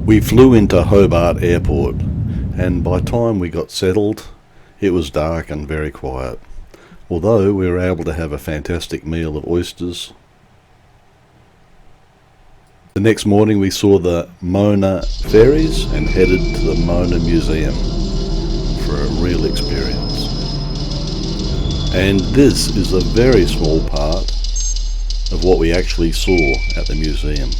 We flew into Hobart Airport, and by the time we got settled, it was dark and very quiet. Although we were able to have a fantastic meal of oysters. The next morning we saw the Mona ferries and headed to the Mona Museum for a real experience. And this is a very small part of what we actually saw at the museum.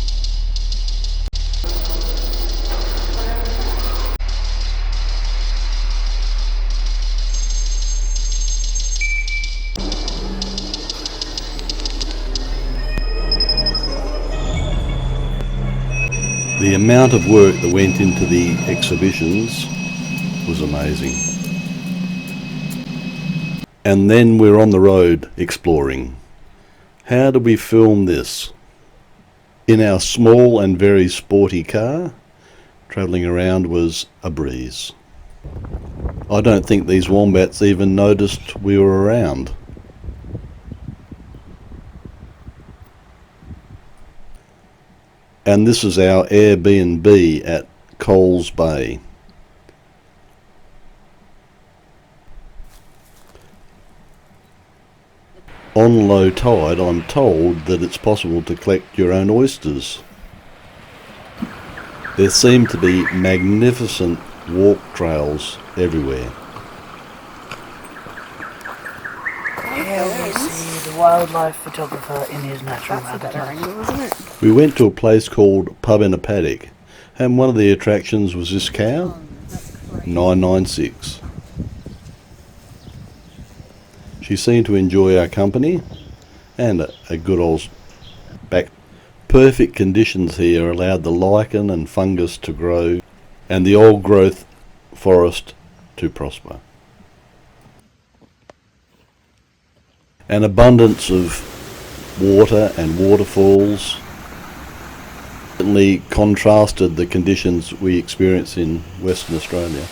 The amount of work that went into the exhibitions was amazing. And then we're on the road exploring. How did we film this? In our small and very sporty car, travelling around was a breeze. I don't think these wombats even noticed we were around. And this is our Airbnb at Coles Bay. On low tide, I'm told that it's possible to collect your own oysters. There seem to be magnificent walk trails everywhere. Here we see the wildlife photographer in his natural habitat. We went to a place called Pub in a Paddock, and one of the attractions was this cow, 996. She seemed to enjoy our company, and a good old back. Perfect conditions here allowed the lichen and fungus to grow, and the old growth forest to prosper. An abundance of water and waterfalls certainly contrasted the conditions we experience in Western Australia.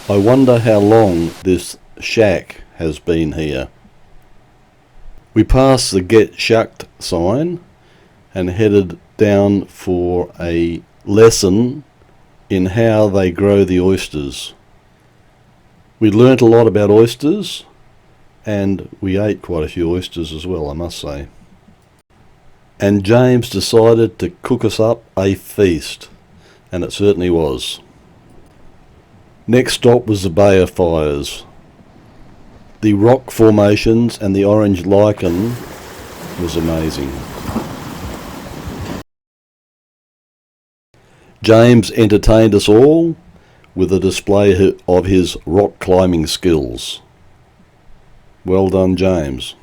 I wonder how long this shack has been here. We passed the Get Shucked sign and headed down for a lesson in how they grow the oysters. We learnt a lot about oysters, and we ate quite a few oysters as well, I must say. And James decided to cook us up a feast, and it certainly was. Next stop was the Bay of Fires. The rock formations and the orange lichen was amazing. James entertained us all with a display of his rock climbing skills. Well done, James.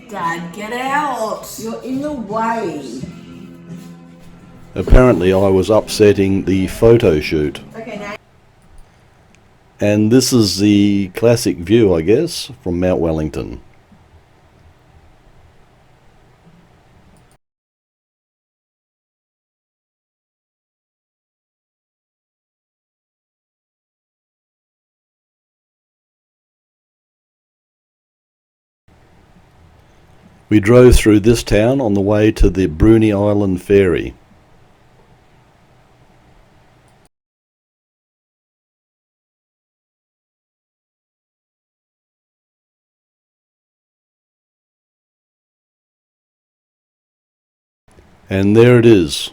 Dad, get out! You're in the way. Apparently I was upsetting the photo shoot. Okay, now. And this is the classic view, I guess, from Mount Wellington. We drove through this town on the way to the Bruny Island ferry. And there it is.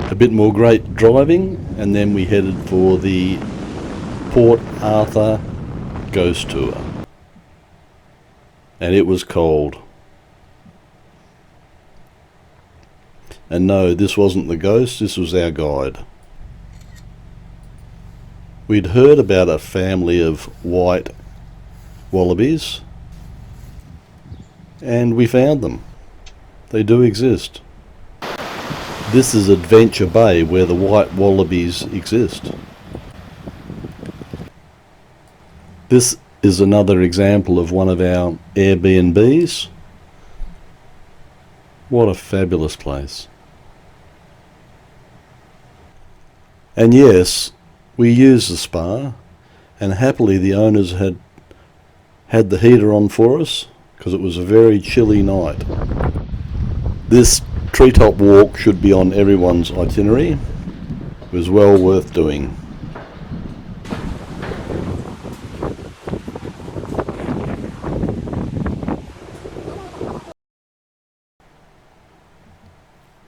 A bit more great driving, and then we headed for the Port Arthur ghost tour. And it was cold. And no, this wasn't the ghost, this was our guide. We'd heard about a family of white wallabies, and we found them. They do exist. This is Adventure Bay, where the white wallabies exist. This is another example of one of our Airbnbs. What a fabulous place. And yes, we used the spa, and happily the owners had the heater on for us because it was a very chilly night. This treetop walk should be on everyone's itinerary. It was well worth doing.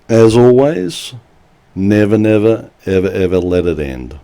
As always, never, never, ever, ever let it end.